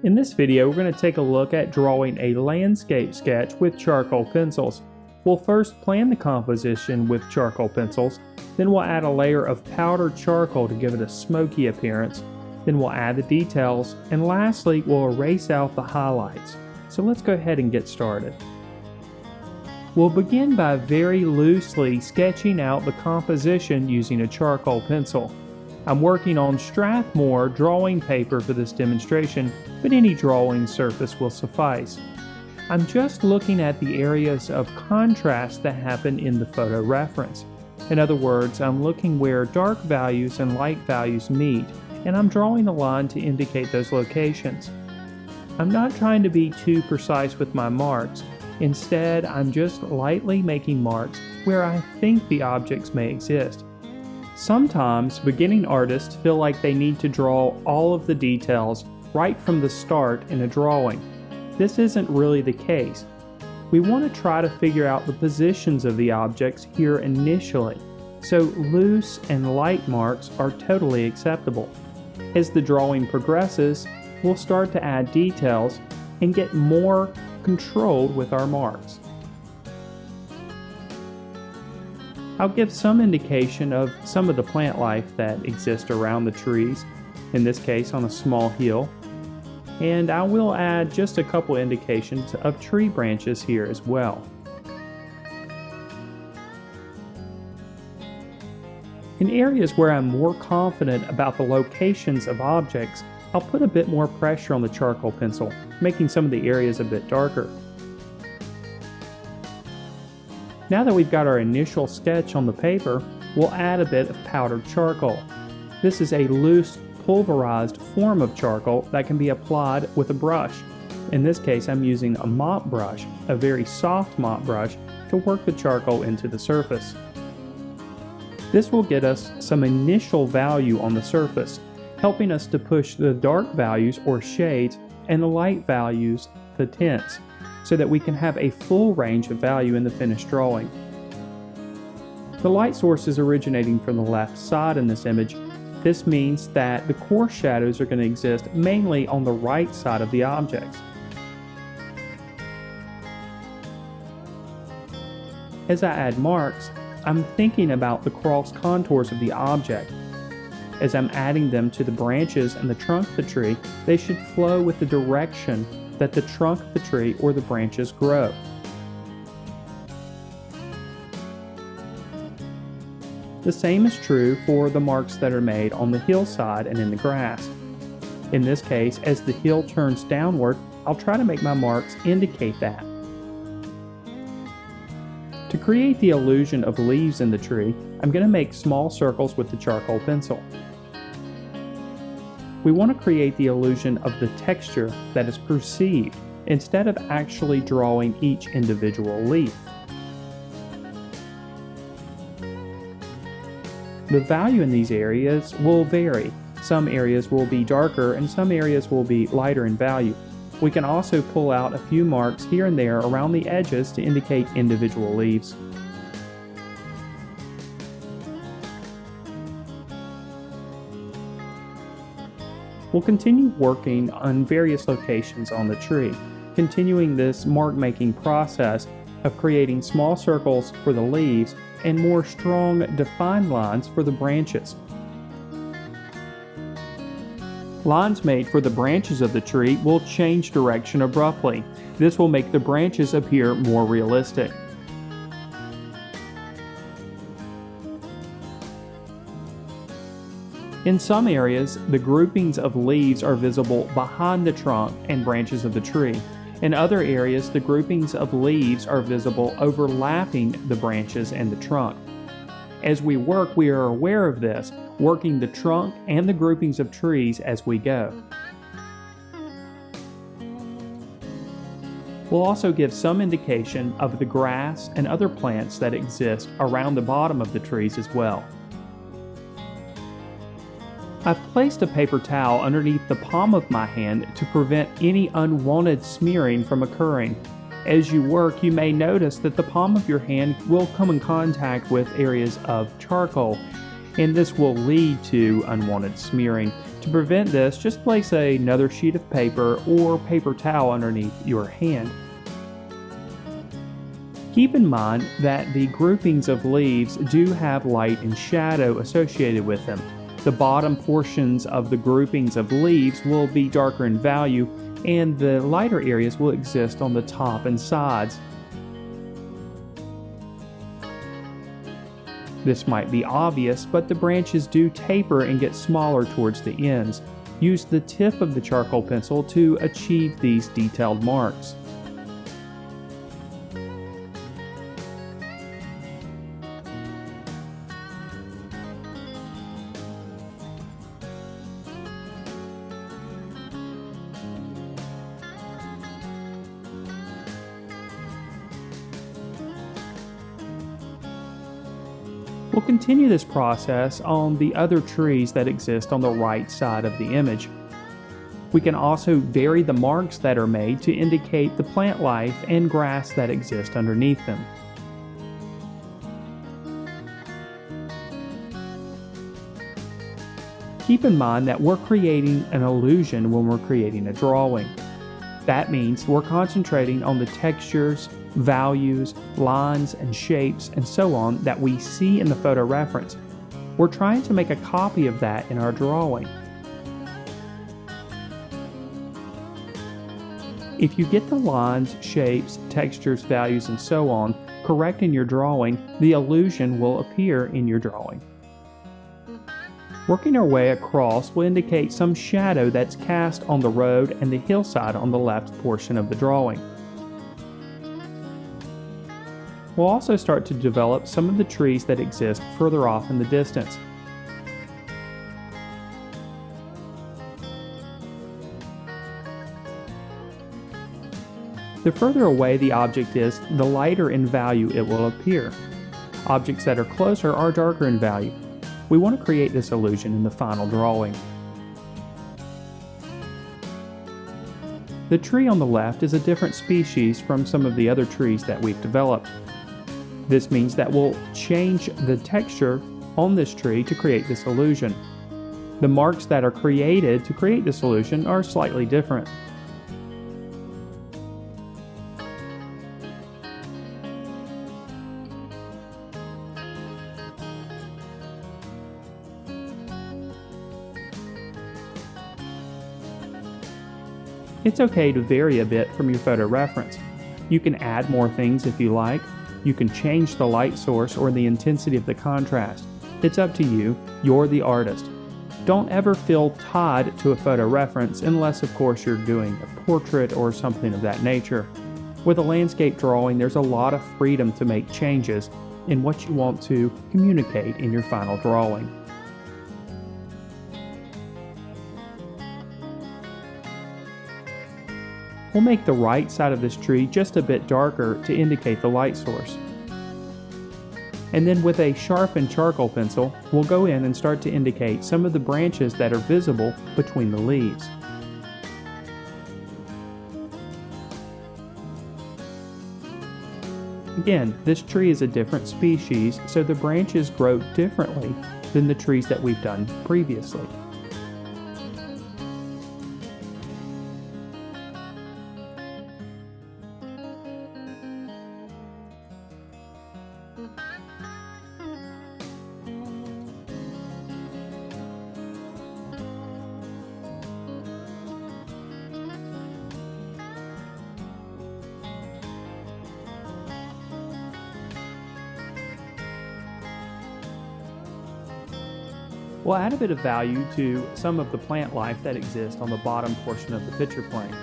In this video, we're going to take a look at drawing a landscape sketch with charcoal pencils. We'll first plan the composition with charcoal pencils, then we'll add a layer of powdered charcoal to give it a smoky appearance, then we'll add the details, and lastly, we'll erase out the highlights. So let's go ahead and get started. We'll begin by very loosely sketching out the composition using a charcoal pencil. I'm working on Strathmore drawing paper for this demonstration, but any drawing surface will suffice. I'm just looking at the areas of contrast that happen in the photo reference. In other words, I'm looking where dark values and light values meet, and I'm drawing a line to indicate those locations. I'm not trying to be too precise with my marks. Instead, I'm just lightly making marks where I think the objects may exist. Sometimes beginning artists feel like they need to draw all of the details right from the start in a drawing. This isn't really the case. We want to try to figure out the positions of the objects here initially, so loose and light marks are totally acceptable. As the drawing progresses, we'll start to add details and get more controlled with our marks. I'll give some indication of some of the plant life that exists around the trees, in this case on a small hill, and I will add just a couple indications of tree branches here as well. In areas where I'm more confident about the locations of objects, I'll put a bit more pressure on the charcoal pencil, making some of the areas a bit darker. Now that we've got our initial sketch on the paper, we'll add a bit of powdered charcoal. This is a loose, pulverized form of charcoal that can be applied with a brush. In this case, I'm using a mop brush, a very soft mop brush, to work the charcoal into the surface. This will get us some initial value on the surface, helping us to push the dark values or shades and the light values, the tints, so that we can have a full range of value in the finished drawing. The light source is originating from the left side in this image. This means that the coarse shadows are going to exist mainly on the right side of the objects. As I add marks, I'm thinking about the cross contours of the object. As I'm adding them to the branches and the trunk of the tree, they should flow with the direction that the trunk of the tree or the branches grow. The same is true for the marks that are made on the hillside and in the grass. In this case, as the hill turns downward, I'll try to make my marks indicate that. To create the illusion of leaves in the tree, I'm going to make small circles with the charcoal pencil. We want to create the illusion of the texture that is perceived instead of actually drawing each individual leaf. The value in these areas will vary. Some areas will be darker and some areas will be lighter in value. We can also pull out a few marks here and there around the edges to indicate individual leaves. We'll continue working on various locations on the tree, continuing this mark-making process of creating small circles for the leaves and more strong, defined lines for the branches. Lines made for the branches of the tree will change direction abruptly. This will make the branches appear more realistic. In some areas, the groupings of leaves are visible behind the trunk and branches of the tree. In other areas, the groupings of leaves are visible overlapping the branches and the trunk. As we work, we are aware of this, working the trunk and the groupings of trees as we go. We'll also give some indication of the grass and other plants that exist around the bottom of the trees as well. I've placed a paper towel underneath the palm of my hand to prevent any unwanted smearing from occurring. As you work, you may notice that the palm of your hand will come in contact with areas of charcoal, and this will lead to unwanted smearing. To prevent this, just place another sheet of paper or paper towel underneath your hand. Keep in mind that the groupings of leaves do have light and shadow associated with them. The bottom portions of the groupings of leaves will be darker in value, and the lighter areas will exist on the top and sides. This might be obvious, but the branches do taper and get smaller towards the ends. Use the tip of the charcoal pencil to achieve these detailed marks. We'll continue this process on the other trees that exist on the right side of the image. We can also vary the marks that are made to indicate the plant life and grass that exist underneath them. Keep in mind that we're creating an illusion when we're creating a drawing. That means we're concentrating on the textures, values, lines, and shapes, and so on that we see in the photo reference. We're trying to make a copy of that in our drawing. If you get the lines, shapes, textures, values, and so on correct in your drawing, the illusion will appear in your drawing. Working our way across will indicate some shadow that's cast on the road and the hillside on the left portion of the drawing. We'll also start to develop some of the trees that exist further off in the distance. The further away the object is, the lighter in value it will appear. Objects that are closer are darker in value. We want to create this illusion in the final drawing. The tree on the left is a different species from some of the other trees that we've developed. This means that we'll change the texture on this tree to create this illusion. The marks that are created to create this illusion are slightly different. It's okay to vary a bit from your photo reference. You can add more things if you like. You can change the light source or the intensity of the contrast. It's up to you. You're the artist. Don't ever feel tied to a photo reference unless, of course, you're doing a portrait or something of that nature. With a landscape drawing, there's a lot of freedom to make changes in what you want to communicate in your final drawing. We'll make the right side of this tree just a bit darker to indicate the light source. And then with a sharpened charcoal pencil, we'll go in and start to indicate some of the branches that are visible between the leaves. Again, this tree is a different species, so the branches grow differently than the trees that we've done previously. We'll add a bit of value to some of the plant life that exists on the bottom portion of the picture plane.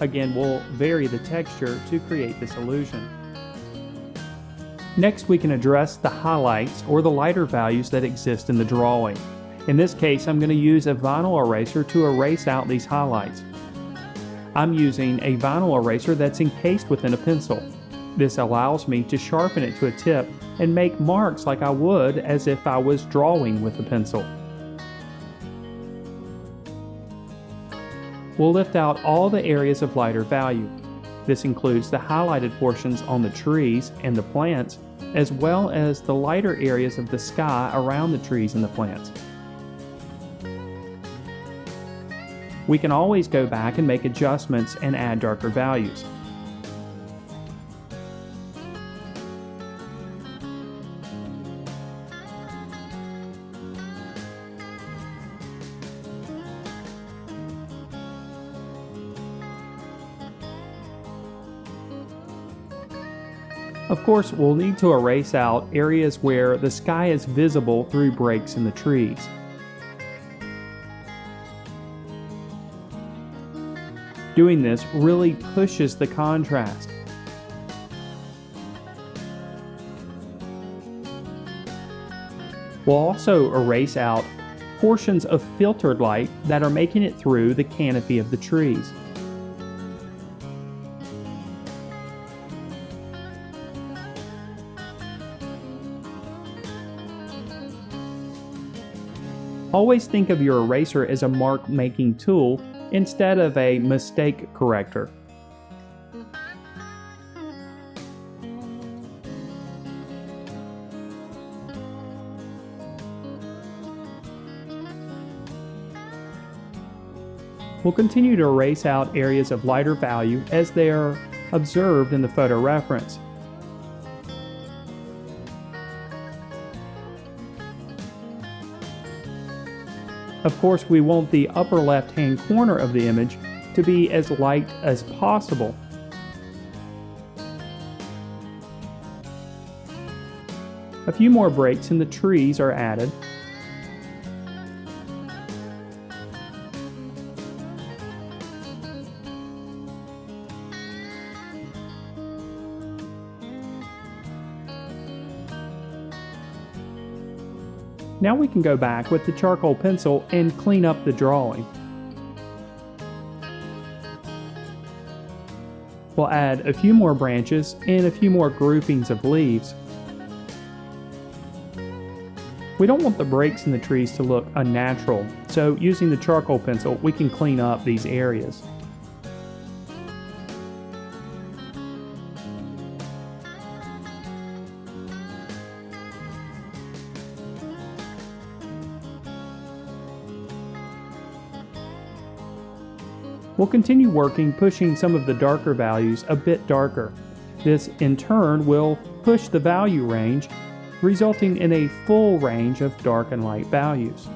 Again, we'll vary the texture to create this illusion. Next, we can address the highlights or the lighter values that exist in the drawing. In this case, I'm going to use a vinyl eraser to erase out these highlights. I'm using a vinyl eraser that's encased within a pencil. This allows me to sharpen it to a tip and make marks like I would as if I was drawing with a pencil. We'll lift out all the areas of lighter value. This includes the highlighted portions on the trees and the plants, as well as the lighter areas of the sky around the trees and the plants. we can always go back and make adjustments and add darker values. Of course, we'll need to erase out areas where the sky is visible through breaks in the trees. Doing this really pushes the contrast. We'll also erase out portions of filtered light that are making it through the canopy of the trees. Always think of your eraser as a mark-making tool instead of a mistake corrector. We'll continue to erase out areas of lighter value as they are observed in the photo reference. Of course, we want the upper left-hand corner of the image to be as light as possible. A few more breaks in the trees are added. Now we can go back with the charcoal pencil and clean up the drawing. We'll add a few more branches and a few more groupings of leaves. We don't want the breaks in the trees to look unnatural, so using the charcoal pencil we can clean up these areas. We'll continue working, pushing some of the darker values a bit darker. This, in turn, will push the value range, resulting in a full range of dark and light values.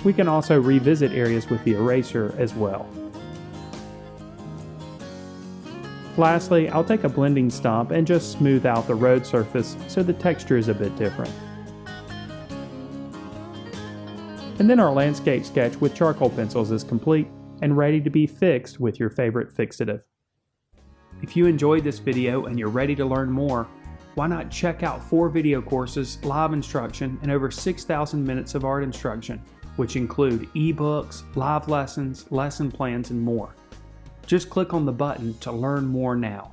We can also revisit areas with the eraser as well. Lastly, I'll take a blending stump and just smooth out the road surface so the texture is a bit different. And then our landscape sketch with charcoal pencils is complete and ready to be fixed with your favorite fixative. If you enjoyed this video and you're ready to learn more, why not check out 4 video courses, live instruction, and over 6,000 minutes of art instruction, which include ebooks, live lessons, lesson plans, and more. Just click on the button to learn more now.